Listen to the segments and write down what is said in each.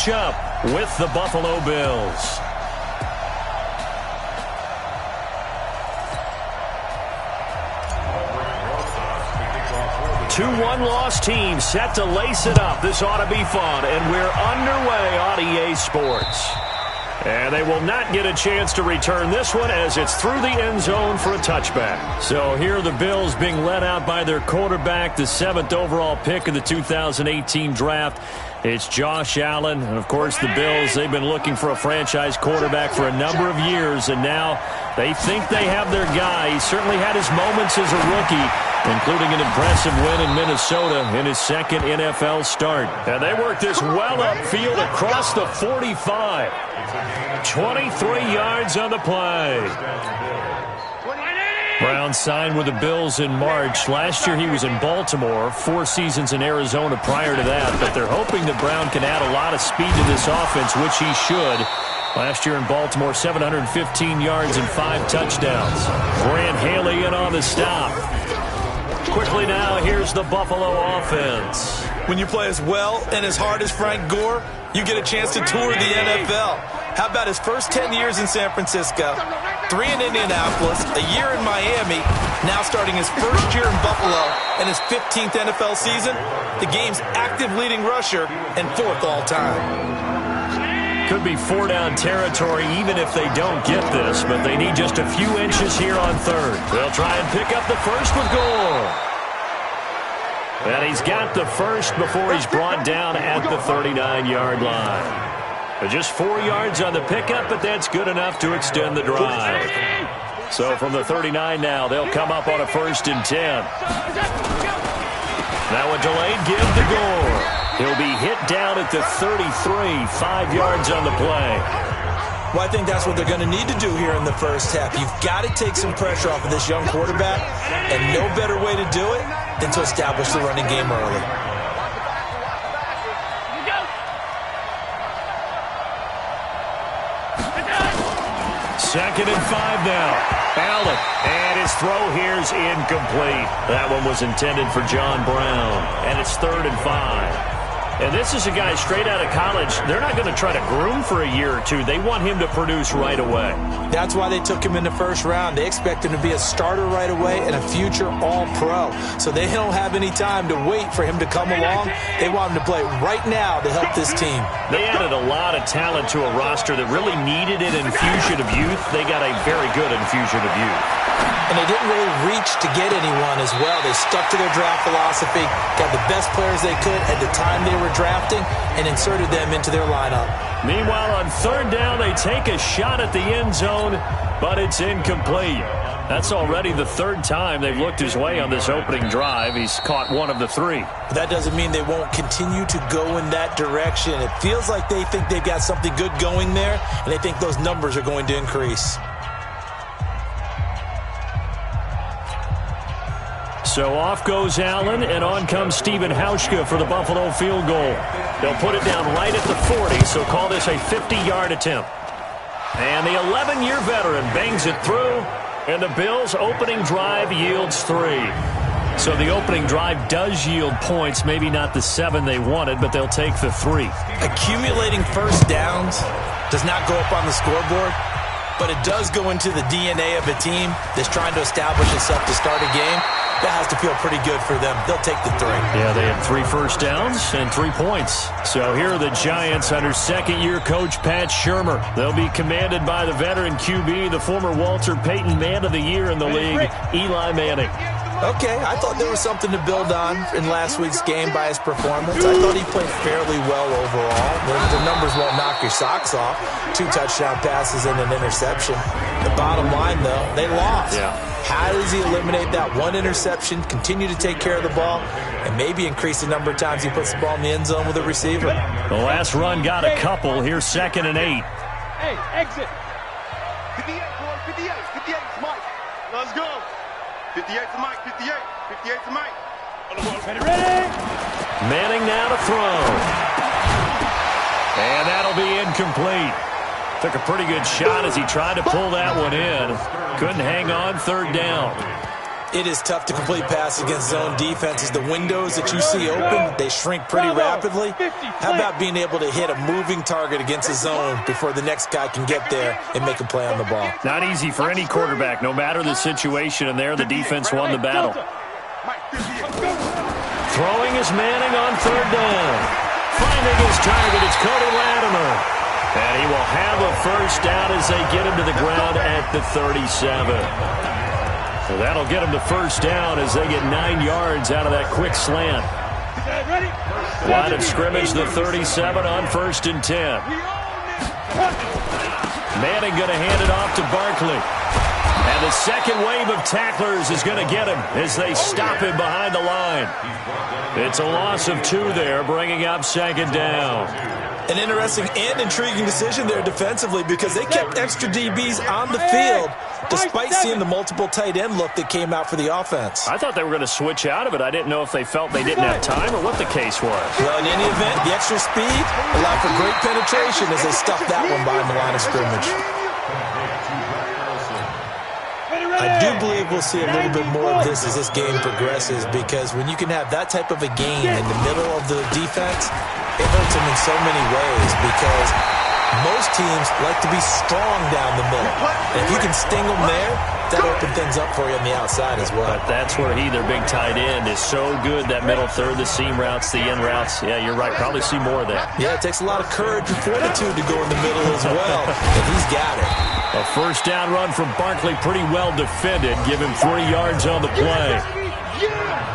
matchup with the Buffalo Bills. 2-1 loss team set to lace it up. This ought to be fun, and we're underway on EA Sports. And they will not get a chance to return this one as it's through the end zone for a touchback. So here are the Bills being led out by their quarterback, the 7th overall pick of the 2018 draft. It's Josh Allen. And, of course, the Bills, they've been looking for a franchise quarterback for a number of years, and now they think they have their guy. He certainly had his moments as a rookie, including an impressive win in Minnesota in his second NFL start. And they worked this well upfield across the 45. 23 yards on the play. Brown signed with the Bills in March. Last year he was in Baltimore, 4 seasons in Arizona prior to that. But they're hoping that Brown can add a lot of speed to this offense, which he should. Last year in Baltimore, 715 yards and 5 touchdowns. Grant Haley in on the stop. Quickly now, here's the Buffalo offense. When you play as well and as hard as Frank Gore, you get a chance to tour the NFL. How about his first 10 years in San Francisco, 3 in Indianapolis, a year in Miami, now starting his first year in Buffalo and his 15th NFL season, the game's active leading rusher and 4th all-time. Could be 4-down territory even if they don't get this, but they need just a few inches here on 3rd. They'll try and pick up the first with Gore. And he's got the first before he's brought down at the 39-yard line. Just 4 yards on the pickup, but that's good enough to extend the drive. So from the 39 now, they'll come up on a 1st and 10. Now a delayed give to Gore. He'll be hit down at the 33, 5 yards on the play. Well, I think that's what they're going to need to do here in the first half. You've got to take some pressure off of this young quarterback, and no better way to do it than to establish the running game early. Second and 5 now. Allen, and his throw here's incomplete. That one was intended for John Brown, and it's 3rd and 5. And this is a guy straight out of college. They're not going to try to groom for a year or two. They want him to produce right away. That's why they took him in the first round. They expect him to be a starter right away and a future all-pro. So they don't have any time to wait for him to come along. They want him to play right now to help this team. They added a lot of talent to a roster that really needed an infusion of youth. They got a very good infusion of youth. And they didn't really reach to get anyone as well. They stuck to their draft philosophy, got the best players they could at the time they were drafting, and inserted them into their lineup. Meanwhile, on 3rd down, they take a shot at the end zone, but it's incomplete. That's already the 3rd time they've looked his way on this opening drive. He's caught 1 of the 3. But that doesn't mean they won't continue to go in that direction. It feels like they think they've got something good going there, and they think those numbers are going to increase. So off goes Allen, and on comes Stephen Hauschka for the Buffalo field goal. They'll put it down right at the 40, so call this a 50-yard attempt. And the 11-year veteran bangs it through, and the Bills' opening drive yields 3. So the opening drive does yield points, maybe not the 7 they wanted, but they'll take the 3. Accumulating first downs does not go up on the scoreboard, but it does go into the DNA of a team that's trying to establish itself to start a game. That has to feel pretty good for them. They'll take the 3. Yeah, they had 3 first downs and 3 points. So here are the Giants under second-year coach Pat Shurmur. They'll be commanded by the veteran QB, the former Walter Payton Man of the Year in the league, Eli Manning. Okay, I thought there was something to build on in last week's game by his performance. I thought he played fairly well overall. The numbers won't knock your socks off. 2 touchdown passes and an interception. The bottom line, though, they lost. Yeah. How does he eliminate that 1 interception, continue to take care of the ball, and maybe increase the number of times he puts the ball in the end zone with a receiver? The last run got a couple. Here's 2nd and 8. Hey, exit. 58, boy, 58. 58 to Mike. Let's go. 58 to Mike, 58. 58 to Mike. Ready? Manning now to throw. And that'll be incomplete. Took a pretty good shot as he tried to pull that one in. Couldn't hang on 3rd down. It is tough to complete passes against zone defenses. The windows that you see open, they shrink pretty rapidly. How about being able to hit a moving target against a zone before the next guy can get there and make a play on the ball? Not easy for any quarterback, no matter the situation, and there the defense won the battle. Throwing is Manning on third down. Finding his target, it's Cody Latimer. And he will have a first down as they get him to the ground at the 37. So that'll get him the first down as they get 9 yards out of that quick slant. Line of scrimmage, the 37 on 1st and 10. Manning going to hand it off to Barkley. And the second wave of tacklers is going to get him as they stop him behind the line. It's a loss of 2 there, bringing up 2nd down. An interesting and intriguing decision there defensively because they kept extra DBs on the field despite seeing the multiple tight end look that came out for the offense. I thought they were going to switch out of it. I didn't know if they felt they didn't have time or what the case was. Well, in any event, the extra speed allowed for great penetration as they stuffed that one behind the line of scrimmage. I do believe we'll see a little bit more of this as this game progresses because when you can have that type of a game in the middle of the defense, it hurts them in so many ways because most teams like to be strong down the middle. And if you can sting them there, that opens things up for you on the outside as well. But that's where their big tight end, is so good, that middle third, the seam routes, the in routes. Yeah, you're right. Probably see more of that. Yeah, it takes a lot of courage and fortitude to go in the middle as well, and he's got it. A first down run from Barkley, pretty well defended. Give him 3 yards on the play.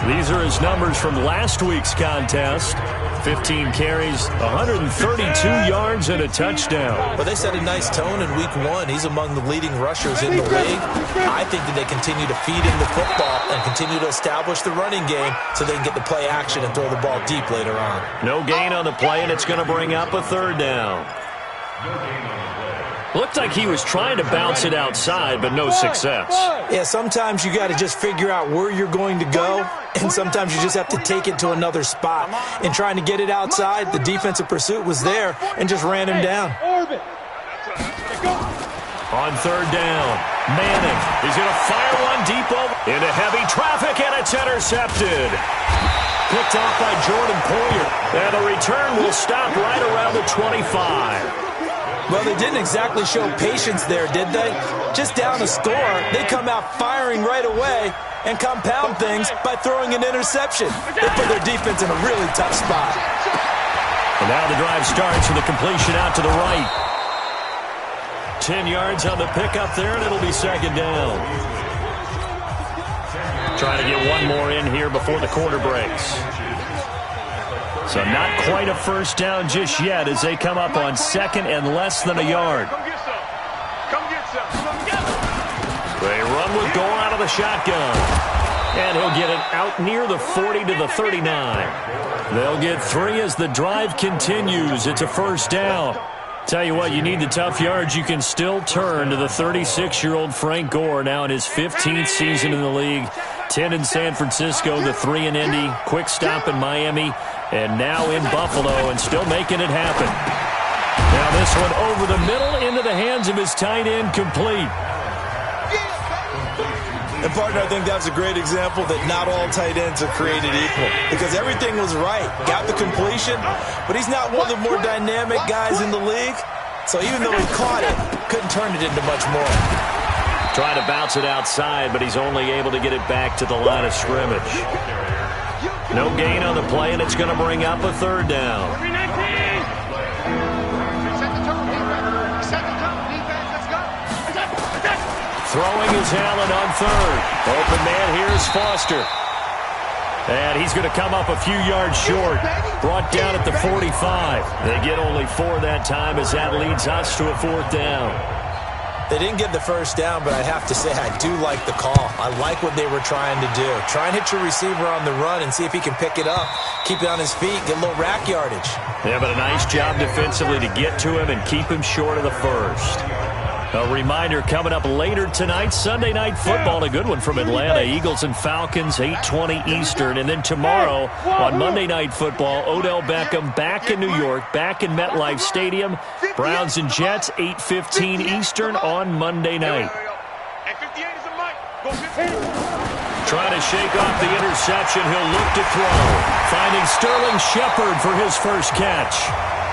These are his numbers from last week's contest. 15 carries, 132 yards, and a touchdown. Well, they set a nice tone in week 1. He's among the leading rushers in the league. I think that they continue to feed him the football and continue to establish the running game so they can get the play action and throw the ball deep later on. No gain on the play, and it's going to bring up a 3rd down. Looked like he was trying to bounce it outside, but no success. Yeah, sometimes you got to just figure out where you're going to go, and sometimes you just have to take it to another spot. And trying to get it outside, the defensive pursuit was there and just ran him down. On 3rd down, Manning is going to fire one deep into heavy traffic, and it's intercepted. Picked off by Jordan Poyer. And the return will stop right around the 25. Well, they didn't exactly show patience there, did they? Just down a score, they come out firing right away and compound things by throwing an interception. They put their defense in a really tough spot. And now the drive starts with a completion out to the right. 10 yards on the pickup there, and it'll be 2nd down. Trying to get one more in here before the quarter breaks. So not quite a first down just yet as they come up on 2nd and less than a yard. They run with Gore out of the shotgun. And he'll get it out near the 40 to the 39. They'll get 3 as the drive continues. It's a first down. Tell you what, you need the tough yards. You can still turn to the 36-year-old Frank Gore, now in his 15th season in the league. 10 in San Francisco, the 3 in Indy, quick stop in Miami, and now in Buffalo, and still making it happen. Now this one over the middle into the hands of his tight end, complete. And, partner, I think that's a great example that not all tight ends are created equal because everything was right. Got the completion, but he's not one of the more dynamic guys in the league. So even though he caught it, couldn't turn it into much more. Trying to bounce it outside, but he's only able to get it back to the line of scrimmage. No gain on the play, and it's going to bring up a 3rd down. Throwing is Allen on 3rd. Open man, here's Foster. And he's going to come up a few yards short. Brought down at the 45. They get only 4 that time as that leads us to a 4th down. They didn't get the first down, but I have to say I do like the call. I like what they were trying to do. Try and hit your receiver on the run and see if he can pick it up. Keep it on his feet, get a little rack yardage. Yeah, but a nice job defensively to get to him and keep him short of the first. A reminder coming up later tonight, Sunday Night Football, a good one from Atlanta. Eagles and Falcons, 8:20 Eastern. And then tomorrow on Monday Night Football, Odell Beckham back in New York, back in MetLife Stadium. Browns and Jets, 8:15 Eastern on Monday night. Trying to shake off the interception. He'll look to throw. Finding Sterling Shepard for his first catch.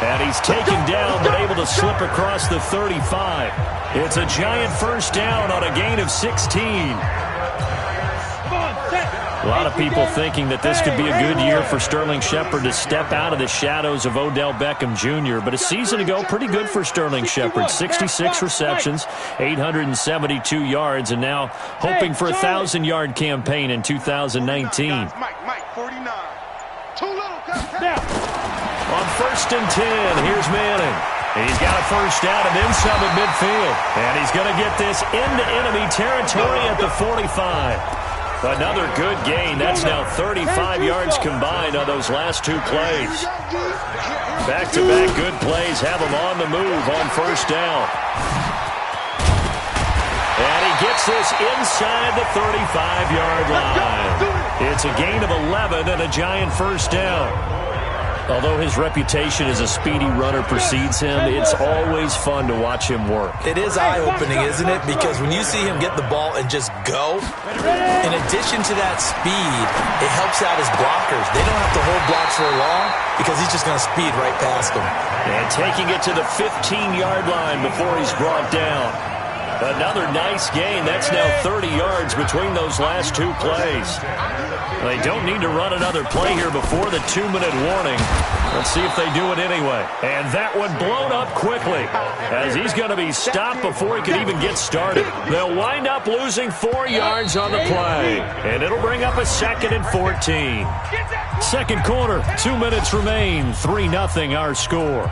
And he's taken down but able to slip across the 35. It's a Giant first down on a gain of 16. A lot of people thinking that this could be a good year for Sterling Shepard to step out of the shadows of Odell Beckham Jr. But a season ago, pretty good for Sterling Shepard. 66 receptions, 872 yards, and now hoping for a 1,000-yard campaign in 2019. Mike, 49. Too little. On 1st and 10, here's Manning. He's got a first down and then some at midfield. And he's going to get this into enemy territory at the 45. Another good gain. That's now 35 yards combined on those last two plays. Back-to-back good plays have him on the move on first down. And he gets this inside the 35-yard line. It's a gain of 11 and a Giant first down. Although his reputation as a speedy runner precedes him, it's always fun to watch him work. It is eye-opening, isn't it? Because when you see him get the ball and just go, in addition to that speed, it helps out his blockers. They don't have to hold blocks for long because he's just going to speed right past them. And taking it to the 15-yard line before he's brought down. Another nice gain. That's now 30 yards between those last two plays. They don't need to run another play here before the 2-minute warning. Let's see if they do it anyway. And that one blown up quickly as he's going to be stopped before he can even get started. They'll wind up losing 4 yards on the play. And it'll bring up a 2nd and 14. Second quarter, 2 minutes remain. 3-0 our score.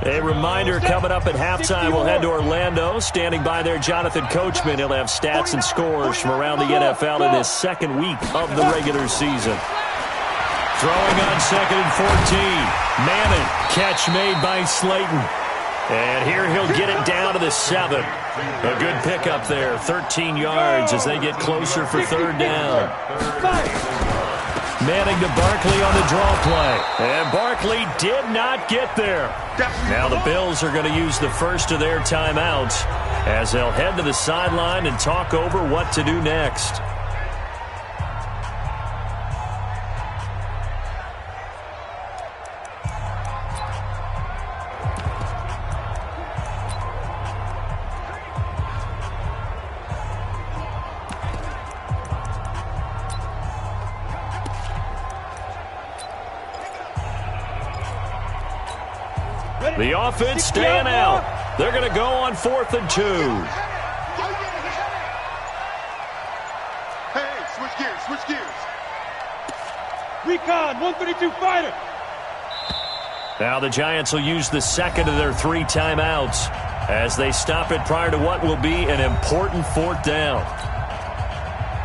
A reminder, coming up at halftime, we'll head to Orlando. Standing by there, Jonathan Coachman. He'll have stats and scores from around the NFL in his second week of the regular season. Throwing on 2nd and 14. Manning, catch made by Slayton. And here he'll get it down to the 7. A good pickup there, 13 yards as they get closer for 3rd down. Manning to Barkley on the draw play. And Barkley did not get there. Now the Bills are going to use the first of their timeouts as they'll head to the sideline and talk over what to do next. The offense staying out. They're going to go on 4th and 2. Hey, switch gears. Recon, 132 fighter. Now the Giants will use the second of their 3 timeouts as they stop it prior to what will be an important 4th down.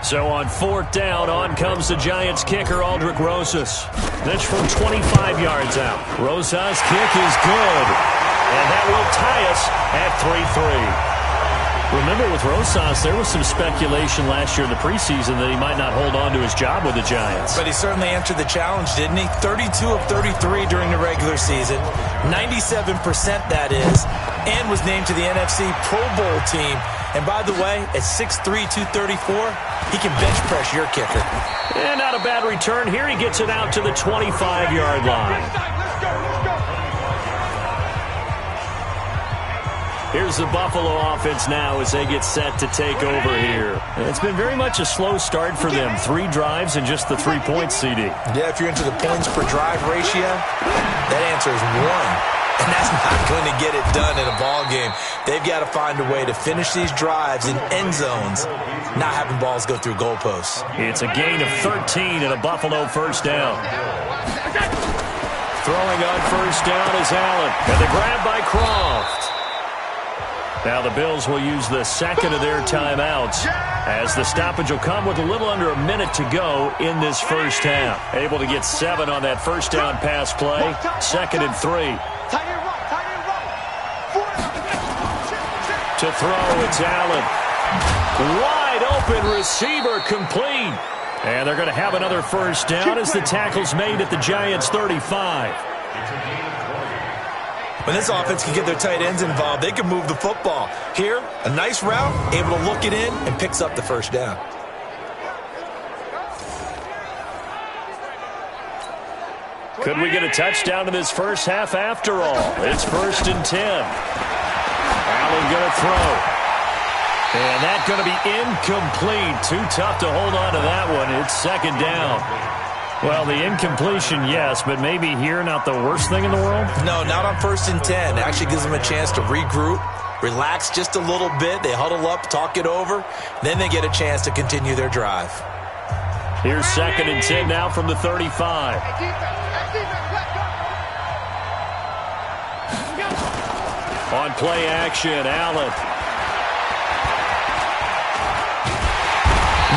So on 4th down, on comes the Giants kicker, Aldrick Rosas. That's from 25 yards out. Rosas' kick is good. And that will tie us at 3-3. Remember, with Rosas, there was some speculation last year in the preseason that he might not hold on to his job with the Giants. But he certainly answered the challenge, didn't he? 32 of 33 during the regular season. 97% that is. And was named to the NFC Pro Bowl team. And by the way, at 6'3", 234, he can bench press your kicker. And not a bad return. Here he gets it out to the 25-yard line. Here's the Buffalo offense now as they get set to take over here. It's been very much a slow start for them. 3 drives and just the 3 points, CD. Yeah, if you're into the points per drive ratio, that answer is 1. And that's not going to get it done in a ball game. They've got to find a way to finish these drives in end zones, not having balls go through goalposts. It's a gain of 13 and a Buffalo first down. Throwing on first down is Allen. And the grab by Croft. Now the Bills will use the second of their timeouts as the stoppage will come with a little under a minute to go in this first half. Able to get 7 on that first down pass play. 2nd and 3. To throw, it's Allen. Wide open receiver complete. And they're going to have another first down as the tackle's made at the Giants' 35. When this offense can get their tight ends involved, they can move the football. Here, a nice route, able to look it in, and picks up the first down. Could we get a touchdown in this first half after all? It's 1st and 10. Allen going to throw. And that's going to be incomplete. Too tough to hold on to that one. It's 2nd down. Well, the incompletion, yes, but maybe here not the worst thing in the world? No, not on 1st and 10. Actually gives them a chance to regroup, relax just a little bit. They huddle up, talk it over. Then they get a chance to continue their drive. Here's 2nd and 10 now from the 35. On play action, Allen.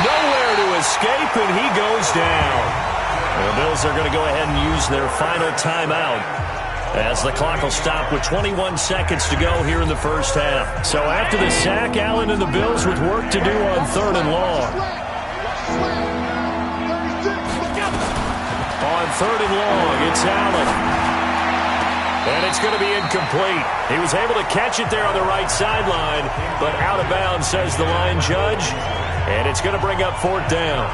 Nowhere to escape, and he goes down. The Bills are going to go ahead and use their final timeout as the clock will stop with 21 seconds to go here in the first half. So after the sack, Allen and the Bills with work to do on 3rd and long. On 3rd and long, it's Allen. And it's going to be incomplete. He was able to catch it there on the right sideline, but out of bounds, says the line judge. And it's going to bring up 4th down.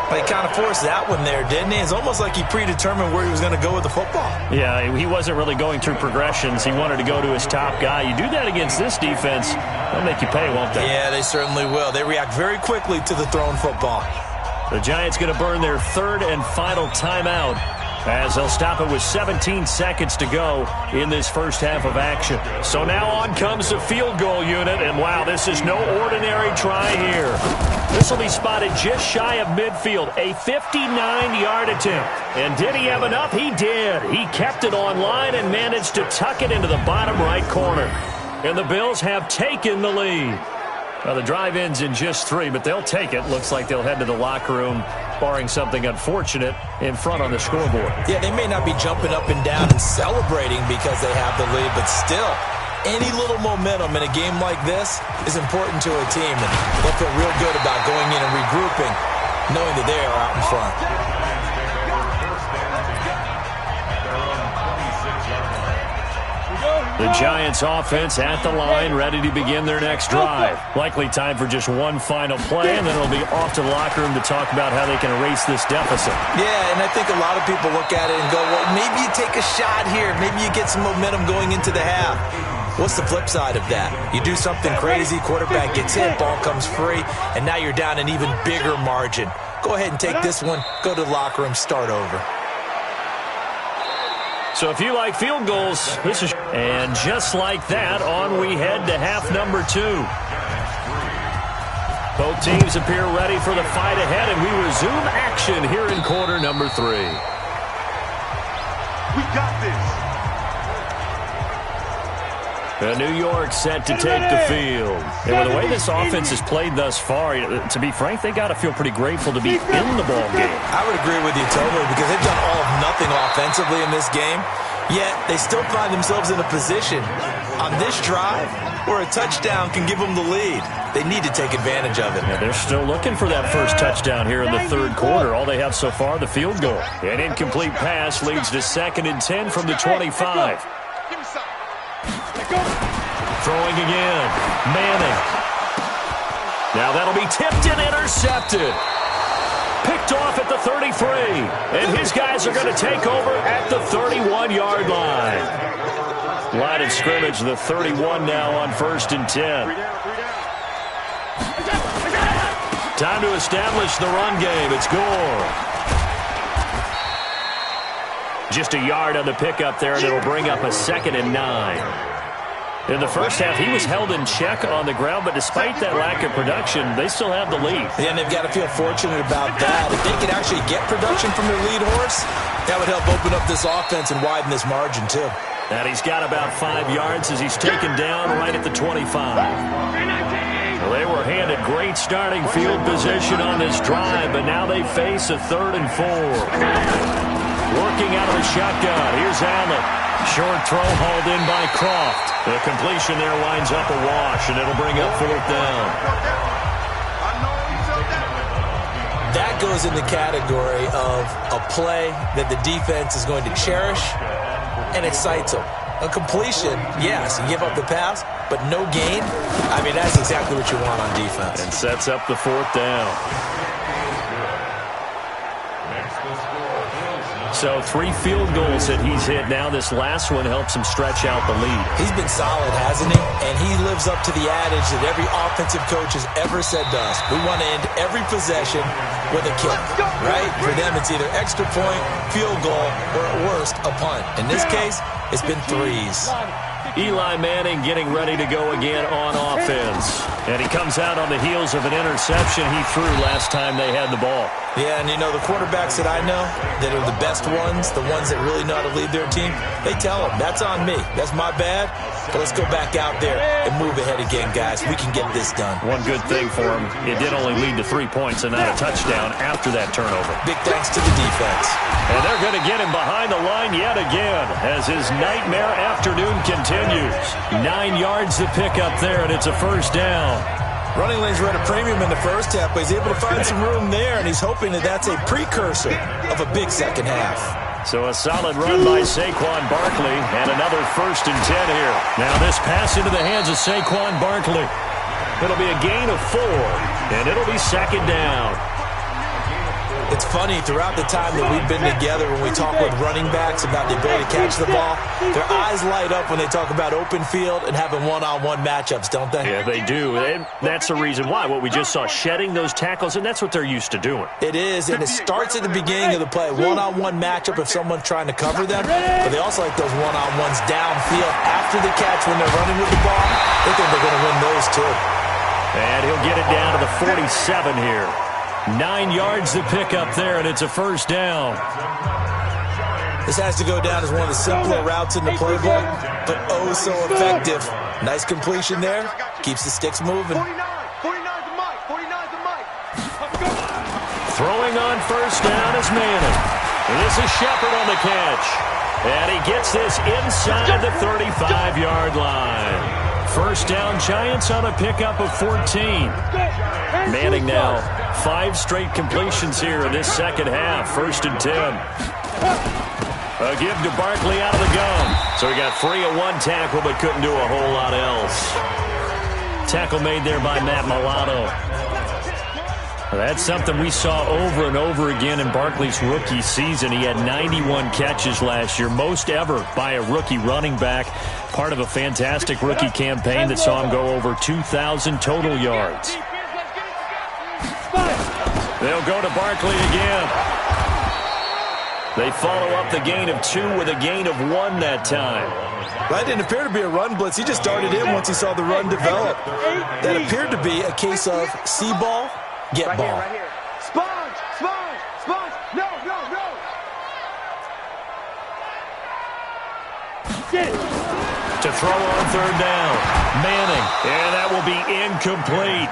He kind of forced that one there, didn't he? It's almost like he predetermined where he was going to go with the football. Yeah, he wasn't really going through progressions. He wanted to go to his top guy. You do that against this defense, they'll make you pay, won't they? Yeah, they certainly will. They react very quickly to the thrown football. The Giants going to burn their 3rd and final timeout as they'll stop it with 17 seconds to go in this first half of action. So now on comes the field goal unit, and wow, this is no ordinary try here. This will be spotted just shy of midfield, a 59-yard attempt. And did he have enough? He did. He kept it on line and managed to tuck it into the bottom right corner. And the Bills have taken the lead. Well, the drive ends in just 3, but they'll take it. Looks like they'll head to the locker room, barring something unfortunate, in front on the scoreboard. Yeah, they may not be jumping up and down and celebrating because they have the lead, but still, any little momentum in a game like this is important to a team, and they'll feel real good about going in and regrouping, knowing that they are out in front. The Giants offense at the line, ready to begin their next drive. Likely time for just one final play, and then it'll be off to the locker room to talk about how they can erase this deficit. Yeah, and I think a lot of people look at it and go, well, maybe you take a shot here. Maybe you get some momentum going into the half. What's the flip side of that? You do something crazy, quarterback gets hit, ball comes free, and now you're down an even bigger margin. Go ahead and take this one, go to the locker room, start over. So if you like field goals, this is... And just like that, on we head to half number 2. Both teams appear ready for the fight ahead, and we resume action here in quarter number 3. We got this. New York set to take the field. And with the way this offense has played thus far, to be frank, they got to feel pretty grateful to be in the ball game. I would agree with you totally, because they've done all of nothing offensively in this game, yet they still find themselves in a position on this drive where a touchdown can give them the lead. They need to take advantage of it. Yeah, they're still looking for that first touchdown here in the 3rd quarter. All they have so far, the field goal. An incomplete pass leads to 2nd and 10 from the 25. Throwing again. Manning. Now that'll be tipped and intercepted. Picked off at the 33. And his guys are going to take over at the 31-yard line. Line of scrimmage, the 31 now on 1st and 10. Time to establish the run game. It's Gore. Just a yard on the pickup there, and it'll bring up a 2nd and 9. In the first half, he was held in check on the ground, but despite that lack of production, they still have the lead. Yeah, and they've got to feel fortunate about that. If they could actually get production from their lead horse, that would help open up this offense and widen this margin, too. And he's got about 5 yards as he's taken down right at the 25. Well, they were handed great starting field position on this drive, but now they face a 3rd and 4. Working out of the shotgun. Here's Allen. Short throw hauled in by Croft. The completion there winds up a wash, and it'll bring up 4th down. That goes in the category of a play that the defense is going to cherish and excites them. A completion, yes, you give up the pass, but no gain. I mean, that's exactly what you want on defense. And sets up the 4th down. So 3 field goals that he's hit now. This last one helps him stretch out the lead. He's been solid, hasn't he? And he lives up to the adage that every offensive coach has ever said to us. We want to end every possession with a kick, right? For them, it's either extra point, field goal, or at worst, a punt. In this case, it's been 3s. Eli Manning getting ready to go again on offense. And he comes out on the heels of an interception he threw last time they had the ball. Yeah, and you know, the quarterbacks that I know that are the best ones, the ones that really know how to lead their team, they tell them, that's on me. That's my bad. But let's go back out there and move ahead again, guys. We can get this done. One good thing for him, it did only lead to 3 points and not a touchdown after that turnover. Big thanks to the defense. And they're going to get him behind the line yet again as his nightmare afternoon continues. 9 yards to pick up there, and it's a 1st down. Running lanes were at a premium in the first half, but he's able to find some room there, and he's hoping that that's a precursor of a big second half. So a solid run by Saquon Barkley, and another 1st and 10 here. Now this pass into the hands of Saquon Barkley. It'll be a gain of 4, and it'll be 2nd down. It's funny, throughout the time that we've been together, when we talk with running backs about the ability to catch the ball, their eyes light up when they talk about open field and having one-on-one matchups, don't they? Yeah, they do. And that's the reason why. What we just saw, shedding those tackles, and that's what they're used to doing. It is, and it starts at the beginning of the play. One-on-one matchup if someone's trying to cover them, but they also like those one-on-ones downfield after the catch when they're running with the ball. They think they're going to win those, too. And he'll get it down to the 47 here. 9 yards to pick up there, and it's a 1st down. This has to go down as one of the simpler routes in the playbook, but oh so effective. Nice completion there. Keeps the sticks moving. 49's a Mike. 49's a Mike. Throwing on 1st down is Manning. This is Shepard on the catch. And he gets this inside the 35-yard line. 1st down, Giants on a pickup of 14. Manning now 5 straight completions here in this second half. 1st and 10. A give to Barkley out of the gun. So he got free of 1 tackle but couldn't do a whole lot else. Tackle made there by Matt Milano. That's something we saw over and over again in Barkley's rookie season. He had 91 catches last year, most ever by a rookie running back. Part of a fantastic rookie campaign that saw him go over 2,000 total yards. They'll go to Barkley again. They follow up the gain of 2 with a gain of 1 that time. That didn't appear to be a run blitz. He just started in once he saw the run develop. That appered to be a case of see ball, get ball. Right here. Sponge. No. Get it. To throw on 3rd down. Manning. And that will be incomplete.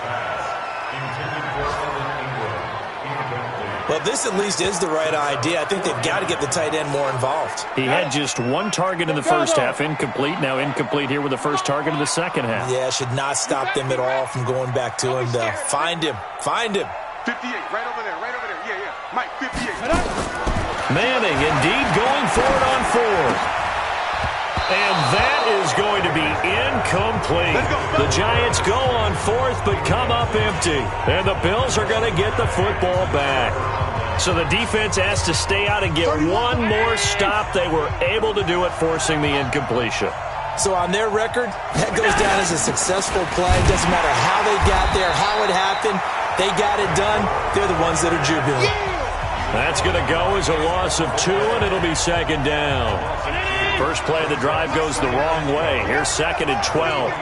Well, this at least is the right idea. I think they've got to get the tight end more involved. He had just 1 target in the first half, incomplete. Now incomplete here with the first target of the second half. Yeah, should not stop them at all from going back to him, though. Find him. 58, right over there. Yeah. Mike, 58. Manning indeed going for it on 4th. And that is going to be incomplete. The Giants go on 4th but come up empty. And the Bills are going to get the football back. So the defense has to stay out and get 1 more stop. They were able to do it, forcing the incompletion. So on their record, that goes down as a successful play. Doesn't matter how they got there, how it happened. They got it done. They're the ones that are jubilant. That's going to go as a loss of 2, and it'll be 2nd down. First play of the drive goes the wrong way. Here's 2nd and 12.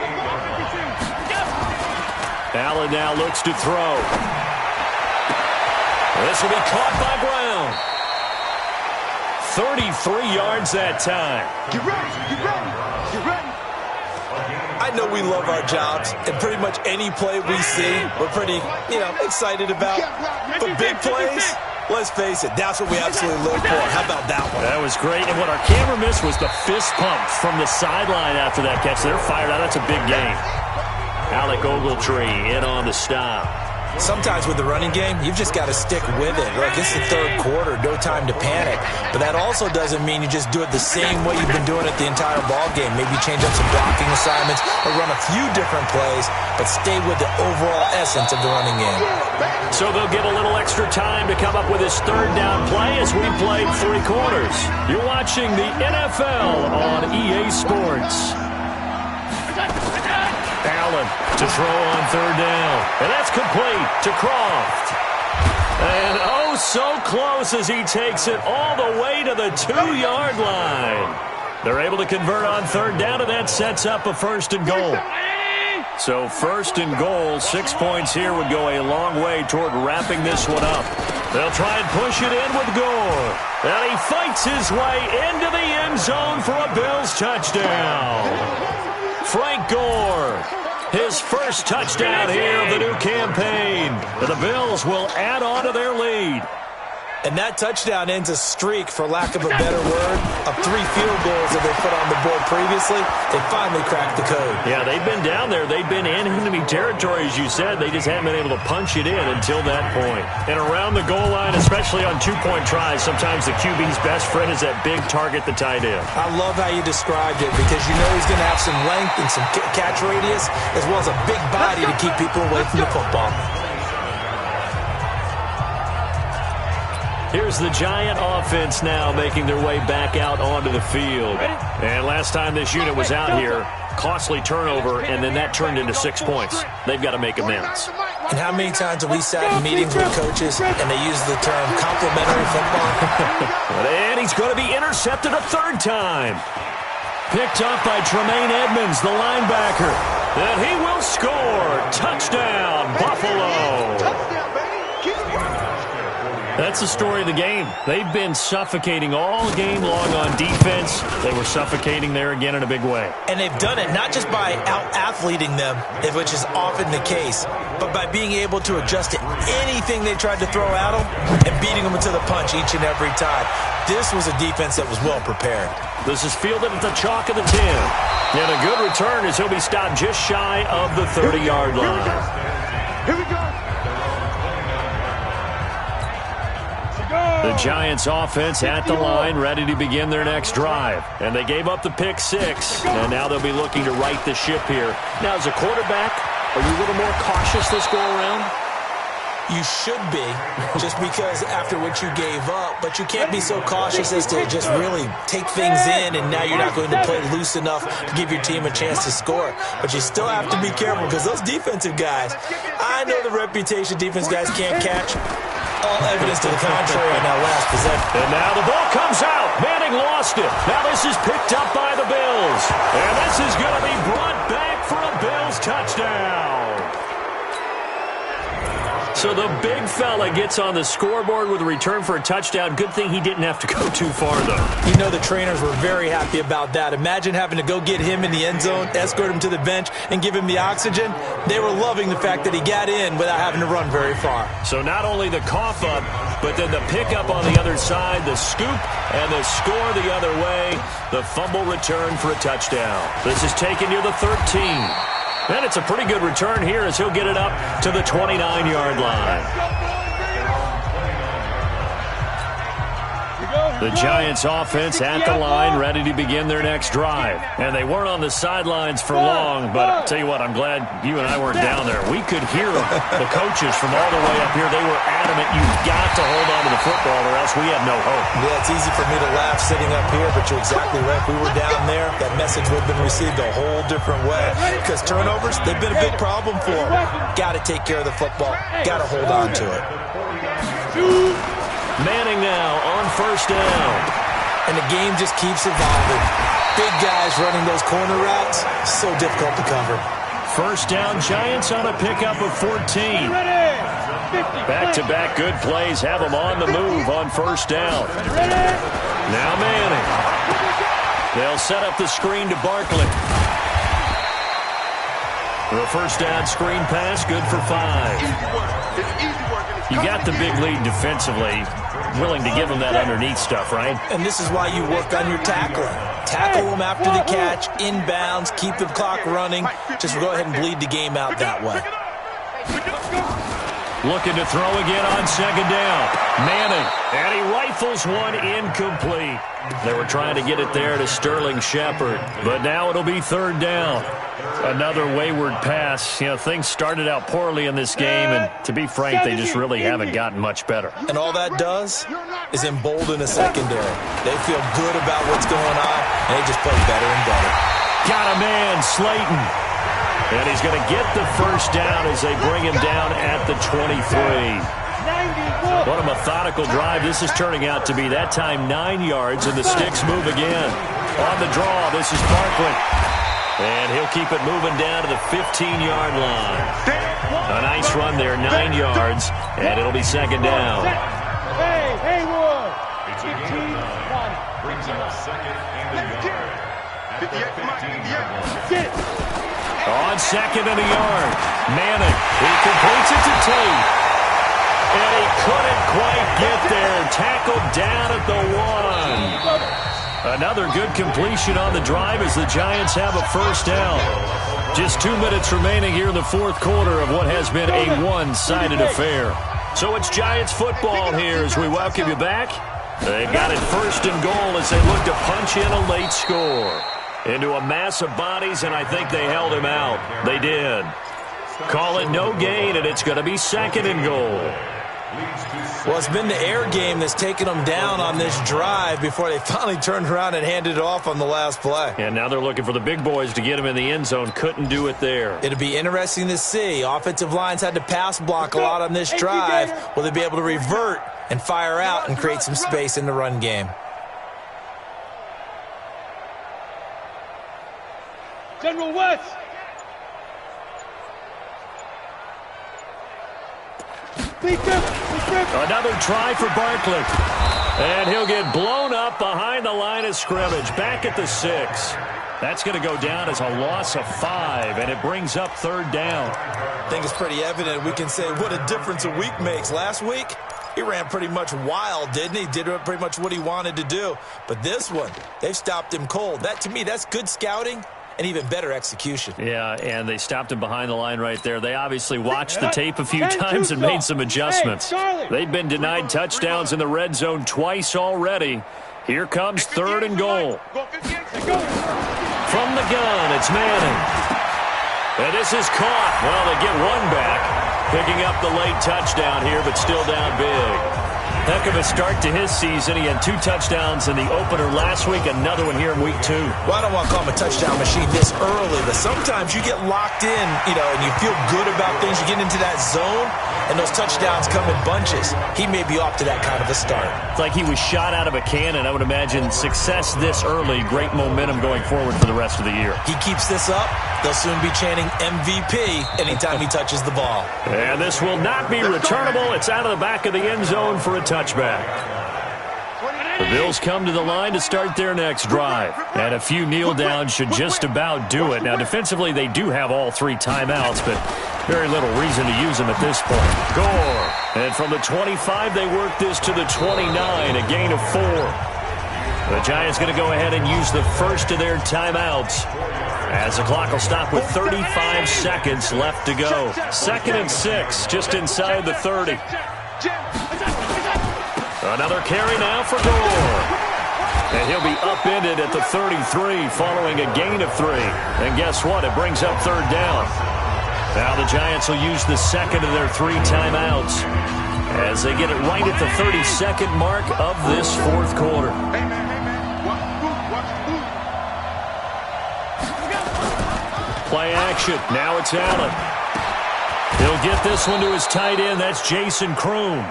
Allen now looks to throw. This will be caught by Brown. 33 yards that time. Get ready. I know we love our jobs, and pretty much any play we see, we're pretty, excited about. But big plays, let's face it, that's what we absolutely live for. How about that one? That was great. And what our camera missed was the fist pump from the sideline after that catch. They're fired out. That's a big game. Alec Ogletree in on the stop. Sometimes with the running game, you've just got to stick with it. Look, it's the third quarter, no time to panic. But that also doesn't mean you just do it the same way you've been doing it the entire ball game. Maybe change up some blocking assignments or run a few different plays, but stay with the overall essence of the running game. So they'll get a little extra time to come up with his third down play as we played three quarters. You're watching the NFL on EA Sports. Allen to throw on third down. And that's complete to Croft. And oh, so close as he takes it all the way to the 2-yard line. They're able to convert on third down, and that sets up a first and goal. So first and goal, 6 points here would go a long way toward wrapping this one up. They'll try and push it in with Gore. And he fights his way into the end zone for a Bills touchdown. Frank Gore, his first touchdown here of the new campaign. And the Bills will add on to their lead. And that touchdown ends a streak, for lack of a better word, of 3 field goals that they put on the board previously. They finally cracked the code. Yeah, they've been down there. They've been in enemy territory, as you said. They just haven't been able to punch it in until that point. And around the goal line, especially on 2-point tries, sometimes the QB's best friend is that big target, the tight end. I love how you described it, because you know he's going to have some length and some catch radius, as well as a big body to keep people away from the football. Here's the Giant offense now making their way back out onto the field. And last time this unit was out here, costly turnover, and then that turned into 6 points. They've got to make amends. And how many times have we sat in meetings with coaches and they use the term complimentary football? And he's going to be intercepted a third time. Picked up by Tremaine Edmonds, the linebacker. And he will score. Touchdown, Buffalo. That's the story of the game. They've been suffocating all game long on defense. They were suffocating there again in a big way. And they've done it not just by out-athleting them, which is often the case, but by being able to adjust to anything they tried to throw at them and beating them to the punch each and every time. This was a defense that was well prepared. This is fielded at the chalk of the 10. And a good return as he'll be stopped just shy of the 30-yard line. Here we go. The Giants offense at the line, ready to begin their next drive. And they gave up the pick 6, and now they'll be looking to right the ship here. Now, as a quarterback, are you a little more cautious this go around? You should be, just because after what you gave up, but you can't be so cautious as to just really take things in, and now you're not going to play loose enough to give your team a chance to score. But you still have to be careful, because those defensive guys, I know the reputation defense guys can't catch. All evidence to the contrary on that last possession. And now the ball comes out. Manning lost it. Now this is picked up by the Bills. And this is going to be brought back for a Bills touchdown. So the big fella gets on the scoreboard with a return for a touchdown. Good thing he didn't have to go too far, though. You know the trainers were very happy about that. Imagine having to go get him in the end zone, escort him to the bench, and give him the oxygen. They were loving the fact that he got in without having to run very far. So not only the cough up, but then the pickup on the other side, the scoop, and the score the other way. The fumble return for a touchdown. This is taken near the 13. And it's a pretty good return here as he'll get it up to the 29-yard line. The Giants offense at the line, ready to begin their next drive. And they weren't on the sidelines for long, but I'll tell you what, I'm glad you and I weren't down there. We could hear the coaches from all the way up here. They were adamant, you've got to hold on to the football or else we have no hope. Yeah, it's easy for me to laugh sitting up here, but you're exactly right. If we were down there, that message would have been received a whole different way. Because turnovers, they've been a big problem for them. Got to take care of the football. Got to hold on to it. Manning now on first down. And the game just keeps evolving. Big guys running those corner routes, so difficult to cover. First down, Giants on a pickup of 14. Back-to-back good plays have them on the move on first down. Now Manning. They'll set up the screen to Barkley. The first down screen pass, good for 5. You got the big lead defensively. Willing to give them that underneath stuff, right? And this is why you work on your tackling. Tackle them after the catch, inbounds, keep the clock running. Just go ahead and bleed the game out that way. Looking to throw again on second down. Manning, and he rifles one incomplete. They were trying to get it there to Sterling Shepard, but now it'll be third down. Another wayward pass. You know, things started out poorly in this game, and to be frank, they just really haven't gotten much better. And all that does is embolden a secondary. They feel good about what's going on, and they just play better and better. Got a man, Slayton. And he's going to get the first down as they bring him down at the 23. What a methodical drive this is turning out to be. That time 9 yards, and the sticks move again. On the draw, this is Barkley. And he'll keep it moving down to the 15-yard line. A nice run there, 9 yards, and it'll be second down. Hey, Haywood! 15-1. Brings up second and a yard. 58 for Mike, 58. On second and a yard, Manning, he completes it to Tate. And he couldn't quite get there. Tackled down at the 1. Another good completion on the drive as the Giants have a first down. Just 2 minutes remaining here in the fourth quarter of what has been a one-sided affair. So it's Giants football here as we welcome you back. They've got it first and goal as they look to punch in a late score. Into a mass of bodies, and I think they held him out. They did. Call it no gain, and it's going to be second and goal. Well, it's been the air game that's taken them down on this drive before they finally turned around and handed it off on the last play. And now they're looking for the big boys to get him in the end zone. Couldn't do it there. It'll be interesting to see. Offensive lines had to pass block a lot on this drive. Will they be able to revert and fire out and create some space in the run game? General West! Another try for Barkley. And he'll get blown up behind the line of scrimmage. Back at the 6. That's going to go down as a loss of 5, and it brings up third down. I think it's pretty evident. We can say what a difference a week makes. Last week, he ran pretty much wild, didn't he? Did pretty much what he wanted to do. But this one, they've stopped him cold. That, to me, that's good scouting and even better execution. Yeah, and they stopped him behind the line right there. They obviously watched the tape a few times and made some adjustments. They've been denied touchdowns in the red zone twice already. Here comes third and goal. From the gun, it's Manning. And this is caught. Well, they get one back, picking up the late touchdown here, but still down big. Heck of a start to his season. He had 2 touchdowns in the opener last week, another one here in week 2. Well, I don't want to call him a touchdown machine this early, but sometimes you get locked in, and you feel good about things. You get into that zone, and those touchdowns come in bunches. He may be off to that kind of a start. It's like he was shot out of a cannon. I would imagine success this early, great momentum going forward for the rest of the year. He keeps this up, they'll soon be chanting MVP anytime he touches the ball. And this will not be returnable. It's out of the back of the end zone for a touchback. The Bills come to the line to start their next drive. And a few kneel downs should just about do it. Now, defensively, they do have all 3 timeouts, but very little reason to use them at this point. Gore. And from the 25, they work this to the 29, a gain of 4. The Giants going to go ahead and use the first of their timeouts, as the clock will stop with 35 seconds left to go. Second and 6, just inside the 30. Another carry now for Gore. And he'll be upended at the 33 following a gain of 3. And guess what? It brings up third down. Now the Giants will use the second of their 3 timeouts as they get it right at the 32nd mark of this fourth quarter. Play action. Now it's Allen. He'll get this one to his tight end. That's Jason Kroom.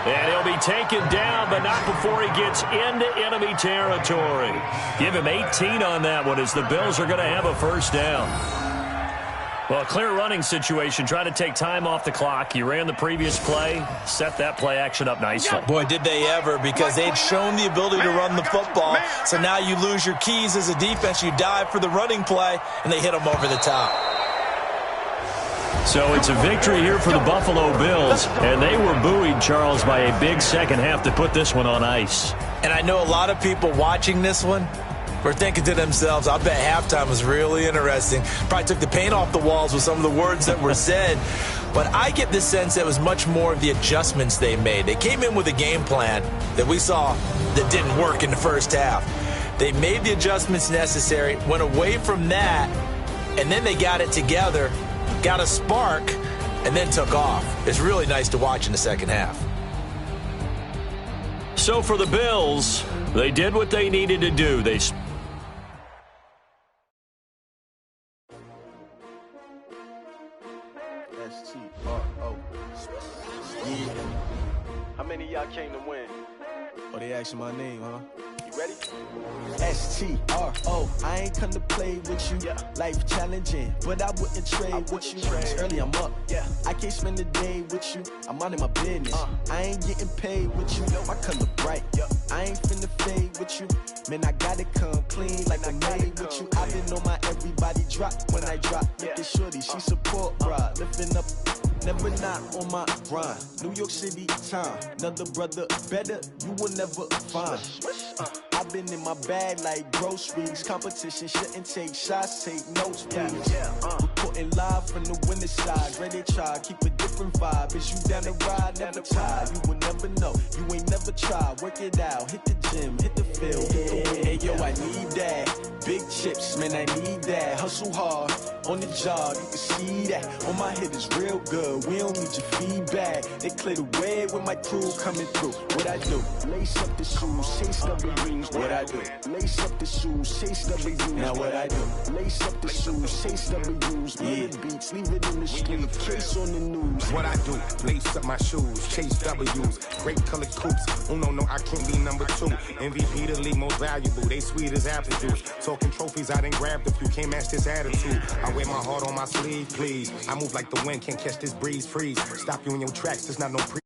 And he'll be taken down, but not before he gets into enemy territory. Give him 18 on that one as the Bills are going to have a first down. Well, a clear running situation. Try to take time off the clock. You ran the previous play, set that play action up nicely. Boy, did they ever, because they'd shown the ability to run the football. So now you lose your keys as a defense. You dive for the running play, and they hit them over the top. So it's a victory here for the Buffalo Bills, and they were buoyed, Charles, by a big second half to put this one on ice. And I know a lot of people watching this one were thinking to themselves, I bet halftime was really interesting. Probably took the paint off the walls with some of the words that were said. but I get the sense it was much more of the adjustments they made. They came in with a game plan that we saw that didn't work in the first half. They made the adjustments necessary, went away from that, and then they got it together, got a spark, and then took off. It's really nice to watch in the second half. So for the Bills, they did what they needed to do. They How many of y'all came to win? Oh, they asking my name, huh? You ready? STRO, I ain't come to play with you. Yeah. Life challenging, but I wouldn't trade with you. It's early, I'm up. Yeah. I can't spend the day with you. I'm minding my business. I ain't getting paid with you. My color bright. Yeah. I ain't finna fade with you. Man, I gotta come clean like I'm made with you. I been on my everybody drop when I drop. Look at shorty, she support, bruh. Lifting up. Never not on my grind. New York City time. Another brother better, you will never find. I've been in my bag like groceries. Competition shouldn't take shots, take notes, please. Reporting live from the winter side. Ready to try, keep a different vibe. Is you down the ride, never tired. You will never know, you ain't never tried. Work it out, hit the gym, hit the field. Hey yo, I need that. Big chips, man, I need that. Hustle hard, on the job, you can see that. On my head is real good, we don't need your feedback. They clear the way with my crew coming through. What I do? Lace up the shoes, chase W's. What I do? Lace up the shoes, chase W's. Now what I do? Lace up the shoes, chase W's. Yeah, beats, leave it in the street, case on the news. What I do? Lace up my shoes, chase W's. Great colored coops. Oh no, I can't be number 2. MVP the league most valuable. They sweet as apple juice. Talking trophies, I done grabbed a few. Can't match this attitude. I wear my heart on my sleeve, please. I move like the wind, can't catch this breeze. Freeze. Stop you in your tracks. There's not no pre.